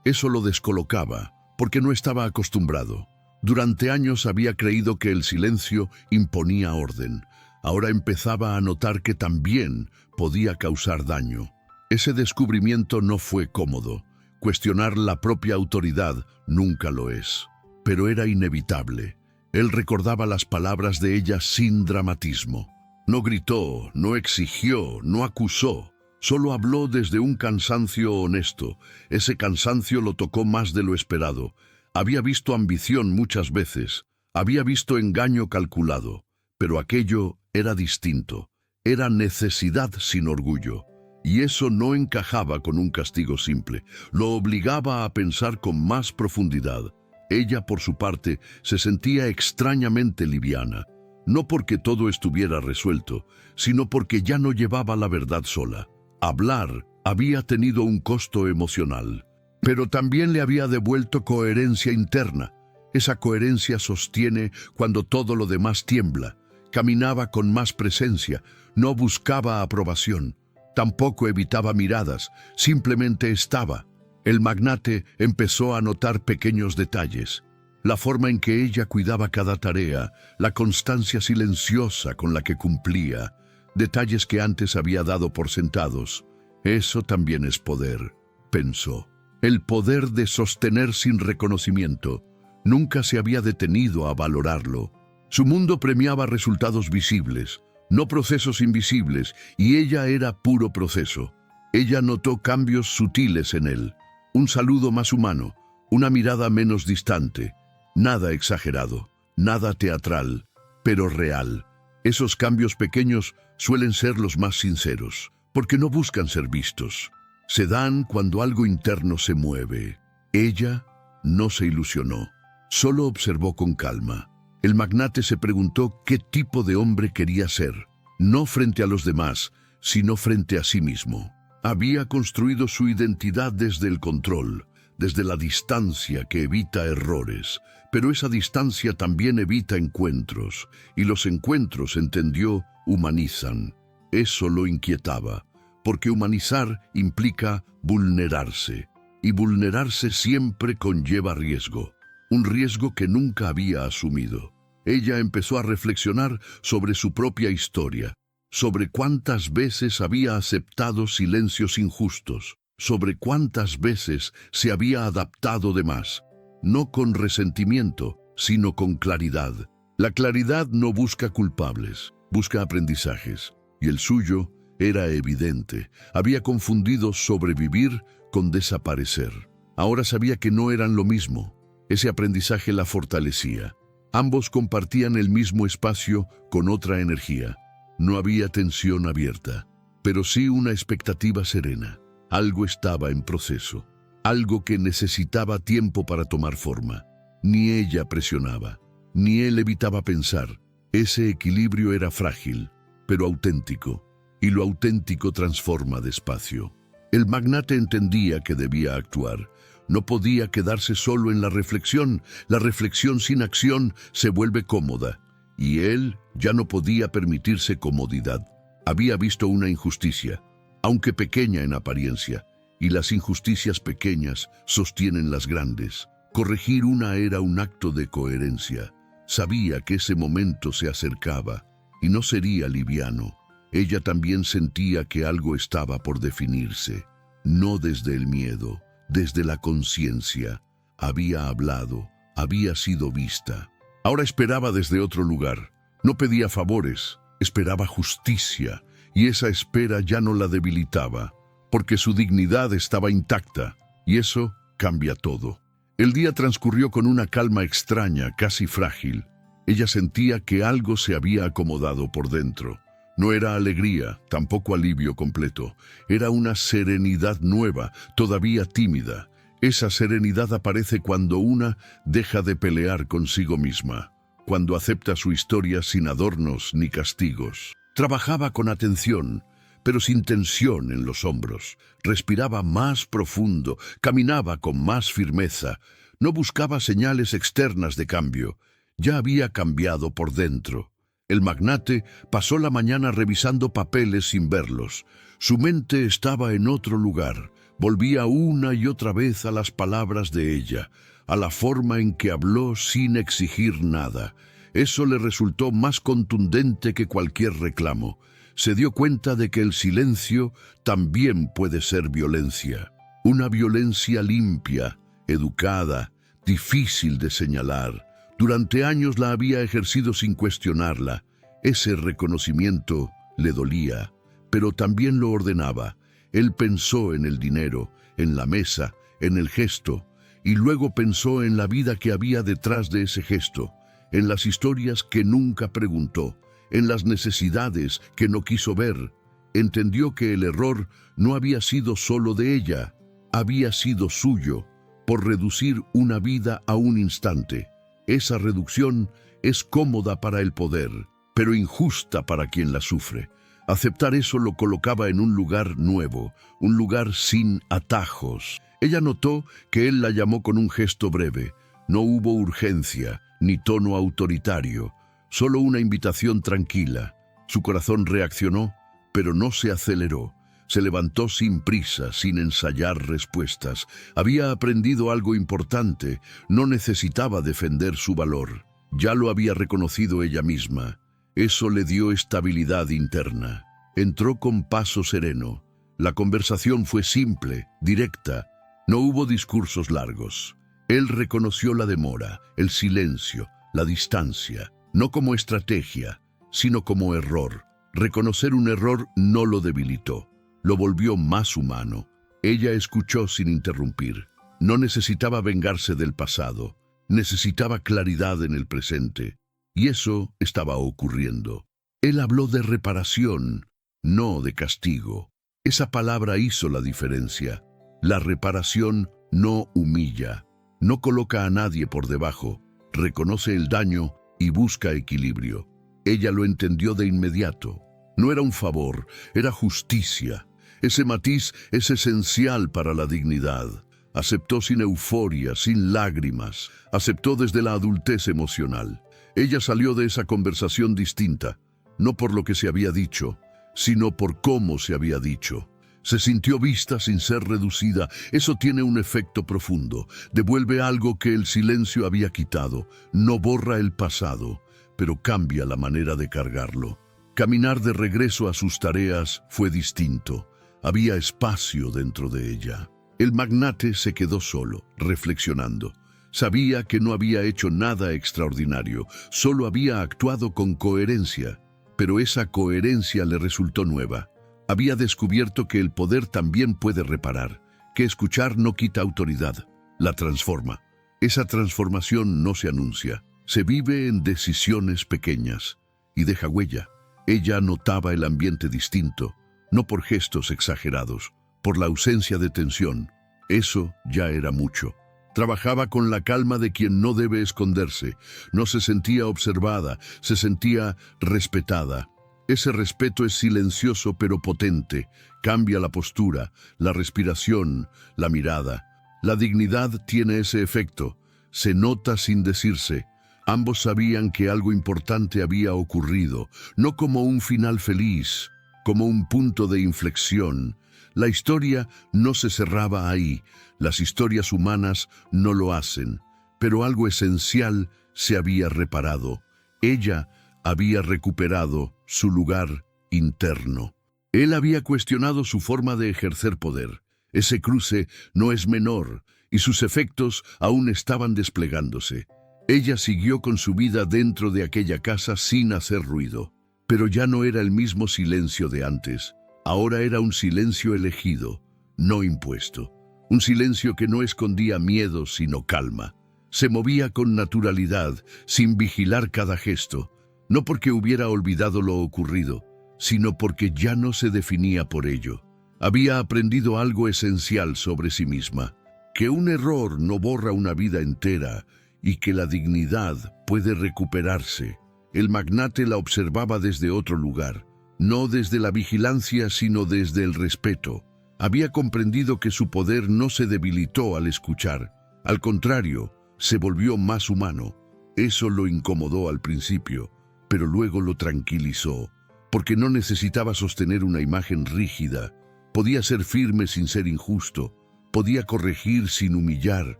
Eso lo descolocaba, porque no estaba acostumbrado. Durante años había creído que el silencio imponía orden. Ahora empezaba a notar que también podía causar daño. Ese descubrimiento no fue cómodo. Cuestionar la propia autoridad nunca lo es. Pero era inevitable. Él recordaba las palabras de ella sin dramatismo. No gritó, no exigió, no acusó. Solo habló desde un cansancio honesto. Ese cansancio lo tocó más de lo esperado. Había visto ambición muchas veces. Había visto engaño calculado. Pero aquello era distinto. Era necesidad sin orgullo. Y eso no encajaba con un castigo simple. Lo obligaba a pensar con más profundidad. Ella, por su parte, se sentía extrañamente liviana. No porque todo estuviera resuelto, sino porque ya no llevaba la verdad sola. Hablar había tenido un costo emocional, pero también le había devuelto coherencia interna. Esa coherencia sostiene cuando todo lo demás tiembla. Caminaba con más presencia, no buscaba aprobación, tampoco evitaba miradas, simplemente estaba. El magnate empezó a notar pequeños detalles. La forma en que ella cuidaba cada tarea, la constancia silenciosa con la que cumplía, detalles que antes había dado por sentados. Eso también es poder, pensó. El poder de sostener sin reconocimiento. Nunca se había detenido a valorarlo. Su mundo premiaba resultados visibles, no procesos invisibles, y ella era puro proceso. Ella notó cambios sutiles en él. Un saludo más humano, una mirada menos distante. Nada exagerado, nada teatral, pero real. Esos cambios pequeños suelen ser los más sinceros, porque no buscan ser vistos. Se dan cuando algo interno se mueve. Ella no se ilusionó, solo observó con calma. El magnate se preguntó qué tipo de hombre quería ser, no frente a los demás, sino frente a sí mismo. Había construido su identidad desde el control, desde la distancia que evita errores, pero esa distancia también evita encuentros, y los encuentros, entendió, humanizan. Eso lo inquietaba, porque humanizar implica vulnerarse, y vulnerarse siempre conlleva riesgo, un riesgo que nunca había asumido. Ella empezó a reflexionar sobre su propia historia, sobre cuántas veces había aceptado silencios injustos, sobre cuántas veces se había adaptado de más, no con resentimiento, sino con claridad. La claridad no busca culpables, busca aprendizajes, y el suyo Era evidente. Había confundido sobrevivir con desaparecer. Ahora sabía que no eran lo mismo. Ese aprendizaje la fortalecía. Ambos compartían el mismo espacio con otra energía. No había tensión abierta, pero sí una expectativa serena. Algo estaba en proceso, algo que necesitaba tiempo para tomar forma. Ni ella presionaba, ni él evitaba pensar. Ese equilibrio era frágil, pero auténtico, y lo auténtico transforma despacio. El magnate entendía que debía actuar. No podía quedarse solo en la reflexión. La reflexión sin acción se vuelve cómoda, y él ya no podía permitirse comodidad. Había visto una injusticia, aunque pequeña en apariencia, y las injusticias pequeñas sostienen las grandes. Corregir una era un acto de coherencia. Sabía que ese momento se acercaba, y no sería liviano. Ella también sentía que algo estaba por definirse, no desde el miedo, desde la conciencia. Había hablado, había sido vista. Ahora esperaba desde otro lugar. No pedía favores, esperaba justicia, y esa espera ya no la debilitaba, porque su dignidad estaba intacta, y eso cambia todo. El día transcurrió con una calma extraña, casi frágil. Ella sentía que algo se había acomodado por dentro. No era alegría, tampoco alivio completo. Era una serenidad nueva, todavía tímida. Esa serenidad aparece cuando una deja de pelear consigo misma, cuando acepta su historia sin adornos ni castigos. Trabajaba con atención, pero sin tensión en los hombros. Respiraba más profundo, caminaba con más firmeza. No buscaba señales externas de cambio. Ya había cambiado por dentro. El magnate pasó la mañana revisando papeles sin verlos. Su mente estaba en otro lugar. Volvía una y otra vez a las palabras de ella, a la forma en que habló sin exigir nada. Eso le resultó más contundente que cualquier reclamo. Se dio cuenta de que el silencio también puede ser violencia. Una violencia limpia, educada, difícil de señalar. Durante años la había ejercido sin cuestionarla. Ese reconocimiento le dolía, pero también lo ordenaba. Él pensó en el dinero, en la mesa, en el gesto, y luego pensó en la vida que había detrás de ese gesto, en las historias que nunca preguntó, en las necesidades que no quiso ver. Entendió que el error no había sido solo de ella, había sido suyo, por reducir una vida a un instante. Esa reducción es cómoda para el poder, pero injusta para quien la sufre. Aceptar eso lo colocaba en un lugar nuevo, un lugar sin atajos. Ella notó que él la llamó con un gesto breve. No hubo urgencia, ni tono autoritario, solo una invitación tranquila. Su corazón reaccionó, pero no se aceleró. Se levantó sin prisa, sin ensayar respuestas. Había aprendido algo importante. No necesitaba defender su valor. Ya lo había reconocido ella misma. Eso le dio estabilidad interna. Entró con paso sereno. La conversación fue simple, directa. No hubo discursos largos. Él reconoció la demora, el silencio, la distancia, no como estrategia, sino como error. Reconocer un error no lo debilitó. Lo volvió más humano. Ella escuchó sin interrumpir. No necesitaba vengarse del pasado. Necesitaba claridad en el presente. Y eso estaba ocurriendo. Él habló de reparación, no de castigo. Esa palabra hizo la diferencia. La reparación no humilla, no coloca a nadie por debajo, reconoce el daño y busca equilibrio. Ella lo entendió de inmediato. No era un favor, era justicia. Ese matiz es esencial para la dignidad. Aceptó sin euforia, sin lágrimas. Aceptó desde la adultez emocional. Ella salió de esa conversación distinta, no por lo que se había dicho, sino por cómo se había dicho. Se sintió vista sin ser reducida. Eso tiene un efecto profundo. Devuelve algo que el silencio había quitado. No borra el pasado, pero cambia la manera de cargarlo. Caminar de regreso a sus tareas fue distinto. Había espacio dentro de ella. El magnate se quedó solo, reflexionando. Sabía que no había hecho nada extraordinario, solo había actuado con coherencia, pero esa coherencia le resultó nueva. Había descubierto que el poder también puede reparar, que escuchar no quita autoridad, la transforma. Esa transformación no se anuncia, se vive en decisiones pequeñas y deja huella. Ella notaba el ambiente distinto, no por gestos exagerados, por la ausencia de tensión. Eso ya era mucho. Trabajaba con la calma de quien no debe esconderse. No se sentía observada, se sentía respetada. Ese respeto es silencioso pero potente. Cambia la postura, la respiración, la mirada. La dignidad tiene ese efecto. Se nota sin decirse. Ambos sabían que algo importante había ocurrido, no como un final feliz, como un punto de inflexión. La historia no se cerraba ahí, las historias humanas no lo hacen, pero algo esencial se había reparado. Ella había recuperado su lugar interno. Él había cuestionado su forma de ejercer poder. Ese cruce no es menor, y sus efectos aún estaban desplegándose. Ella siguió con su vida dentro de aquella casa sin hacer ruido, pero ya no era el mismo silencio de antes. Ahora era un silencio elegido, no impuesto. Un silencio que no escondía miedo, sino calma. Se movía con naturalidad, sin vigilar cada gesto, no porque hubiera olvidado lo ocurrido, sino porque ya no se definía por ello. Había aprendido algo esencial sobre sí misma, que un error no borra una vida entera y que la dignidad puede recuperarse. El magnate la observaba desde otro lugar, no desde la vigilancia, sino desde el respeto. Había comprendido que su poder no se debilitó al escuchar. Al contrario, se volvió más humano. Eso lo incomodó al principio, pero luego lo tranquilizó, porque no necesitaba sostener una imagen rígida. Podía ser firme sin ser injusto, podía corregir sin humillar,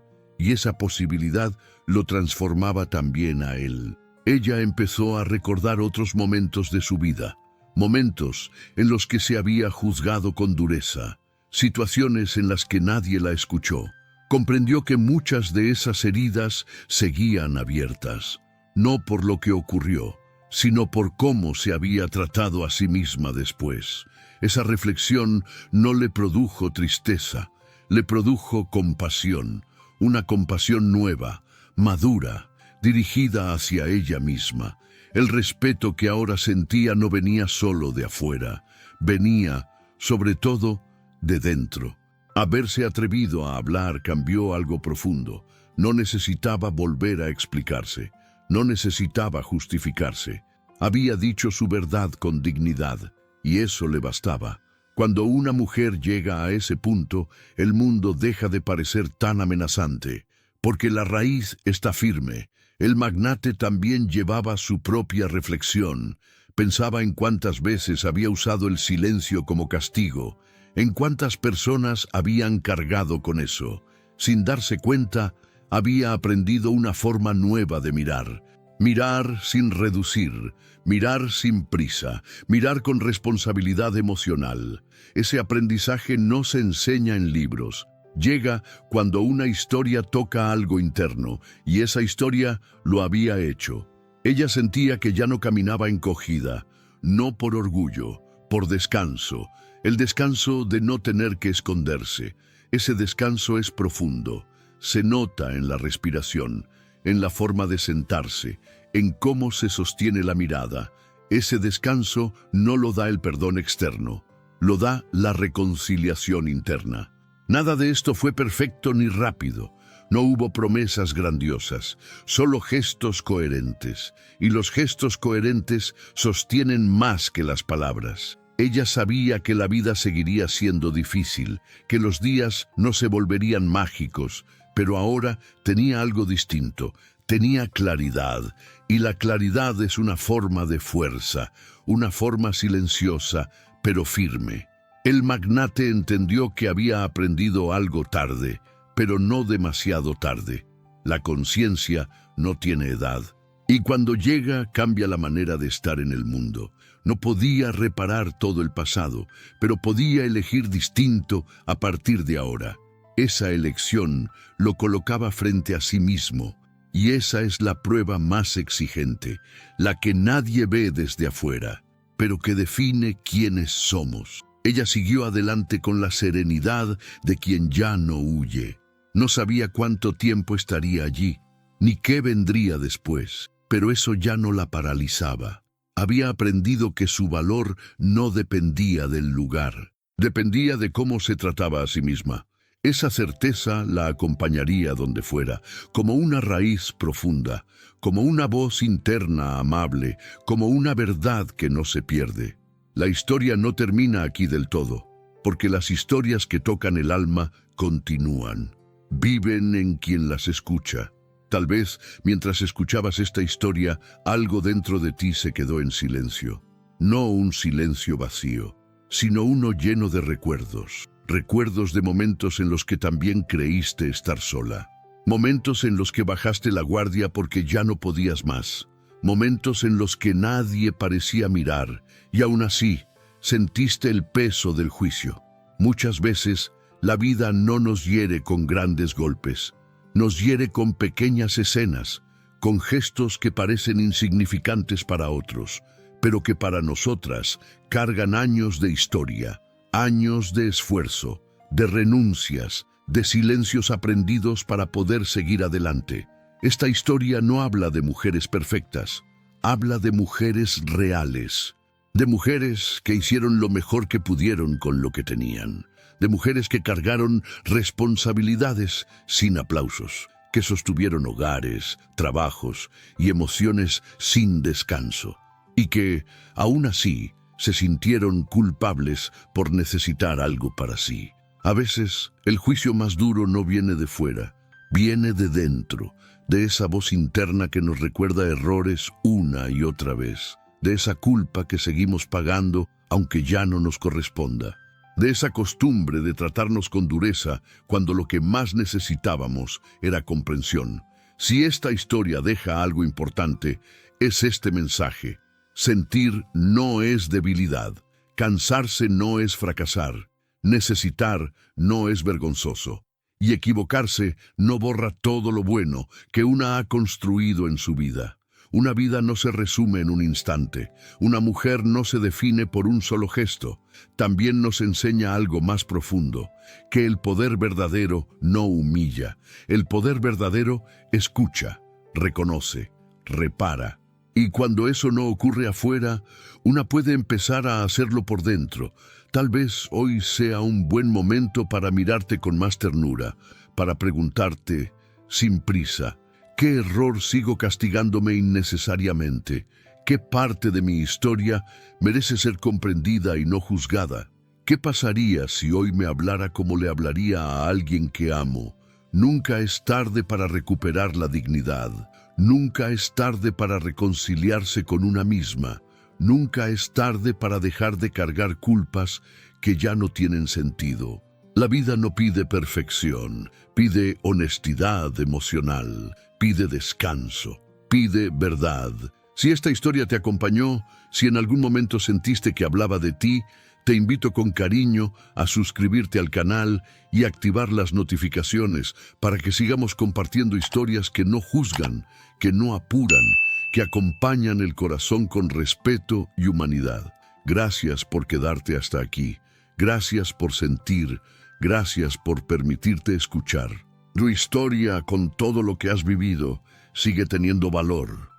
y esa posibilidad lo transformaba también a él. Ella empezó a recordar otros momentos de su vida, momentos en los que se había juzgado con dureza, situaciones en las que nadie la escuchó. Comprendió que muchas de esas heridas seguían abiertas, no por lo que ocurrió, sino por cómo se había tratado a sí misma después. Esa reflexión no le produjo tristeza, le produjo compasión, una compasión nueva, madura, dirigida hacia ella misma. El respeto que ahora sentía no venía solo de afuera, venía, sobre todo, de dentro. Haberse atrevido a hablar cambió algo profundo. No necesitaba volver a explicarse, no necesitaba justificarse. Había dicho su verdad con dignidad, y eso le bastaba. Cuando una mujer llega a ese punto, el mundo deja de parecer tan amenazante, porque la raíz está firme. El magnate también llevaba su propia reflexión. Pensaba en cuántas veces había usado el silencio como castigo, en cuántas personas habían cargado con eso. Sin darse cuenta, había aprendido una forma nueva de mirar. Mirar sin reducir, mirar sin prisa, mirar con responsabilidad emocional. Ese aprendizaje no se enseña en libros. Llega cuando una historia toca algo interno, y esa historia lo había hecho. Ella sentía que ya no caminaba encogida, no por orgullo, por descanso. El descanso de no tener que esconderse. Ese descanso es profundo. Se nota en la respiración, en la forma de sentarse, en cómo se sostiene la mirada. Ese descanso no lo da el perdón externo, lo da la reconciliación interna. Nada de esto fue perfecto ni rápido. No hubo promesas grandiosas, solo gestos coherentes. Y los gestos coherentes sostienen más que las palabras. Ella sabía que la vida seguiría siendo difícil, que los días no se volverían mágicos, pero ahora tenía algo distinto, tenía claridad, y la claridad es una forma de fuerza, una forma silenciosa, pero firme. El magnate entendió que había aprendido algo tarde, pero no demasiado tarde. La conciencia no tiene edad, y cuando llega cambia la manera de estar en el mundo. No podía reparar todo el pasado, pero podía elegir distinto a partir de ahora. Esa elección lo colocaba frente a sí mismo, y esa es la prueba más exigente, la que nadie ve desde afuera, pero que define quiénes somos. Ella siguió adelante con la serenidad de quien ya no huye. No sabía cuánto tiempo estaría allí, ni qué vendría después, pero eso ya no la paralizaba. Había aprendido que su valor no dependía del lugar, dependía de cómo se trataba a sí misma. Esa certeza la acompañaría donde fuera, como una raíz profunda, como una voz interna amable, como una verdad que no se pierde. La historia no termina aquí del todo, porque las historias que tocan el alma continúan. Viven en quien las escucha. Tal vez, mientras escuchabas esta historia, algo dentro de ti se quedó en silencio. No un silencio vacío, sino uno lleno de recuerdos. Recuerdos de momentos en los que también creíste estar sola. Momentos en los que bajaste la guardia porque ya no podías más. Momentos en los que nadie parecía mirar y aún así sentiste el peso del juicio. Muchas veces la vida no nos hiere con grandes golpes. Nos hiere con pequeñas escenas, con gestos que parecen insignificantes para otros, pero que para nosotras cargan años de historia. Años de esfuerzo, de renuncias, de silencios aprendidos para poder seguir adelante. Esta historia no habla de mujeres perfectas, habla de mujeres reales, de mujeres que hicieron lo mejor que pudieron con lo que tenían, de mujeres que cargaron responsabilidades sin aplausos, que sostuvieron hogares, trabajos y emociones sin descanso, y que, aún así, se sintieron culpables por necesitar algo para sí. A veces, el juicio más duro no viene de fuera, viene de dentro, de esa voz interna que nos recuerda errores una y otra vez, de esa culpa que seguimos pagando aunque ya no nos corresponda, de esa costumbre de tratarnos con dureza cuando lo que más necesitábamos era comprensión. Si esta historia deja algo importante, es este mensaje. Sentir no es debilidad, cansarse no es fracasar, necesitar no es vergonzoso, y equivocarse no borra todo lo bueno que una ha construido en su vida. Una vida no se resume en un instante, una mujer no se define por un solo gesto. También nos enseña algo más profundo, que el poder verdadero no humilla, el poder verdadero escucha, reconoce, repara. Y cuando eso no ocurre afuera, una puede empezar a hacerlo por dentro. Tal vez hoy sea un buen momento para mirarte con más ternura, para preguntarte, sin prisa, ¿qué error sigo castigándome innecesariamente? ¿Qué parte de mi historia merece ser comprendida y no juzgada? ¿Qué pasaría si hoy me hablara como le hablaría a alguien que amo? Nunca es tarde para recuperar la dignidad. Nunca es tarde para reconciliarse con una misma. Nunca es tarde para dejar de cargar culpas que ya no tienen sentido. La vida no pide perfección, pide honestidad emocional, pide descanso, pide verdad. Si esta historia te acompañó, si en algún momento sentiste que hablaba de ti, te invito con cariño a suscribirte al canal y activar las notificaciones para que sigamos compartiendo historias que no juzgan, que no apuran, que acompañan el corazón con respeto y humanidad. Gracias por quedarte hasta aquí. Gracias por sentir. Gracias por permitirte escuchar. Tu historia, con todo lo que has vivido, sigue teniendo valor.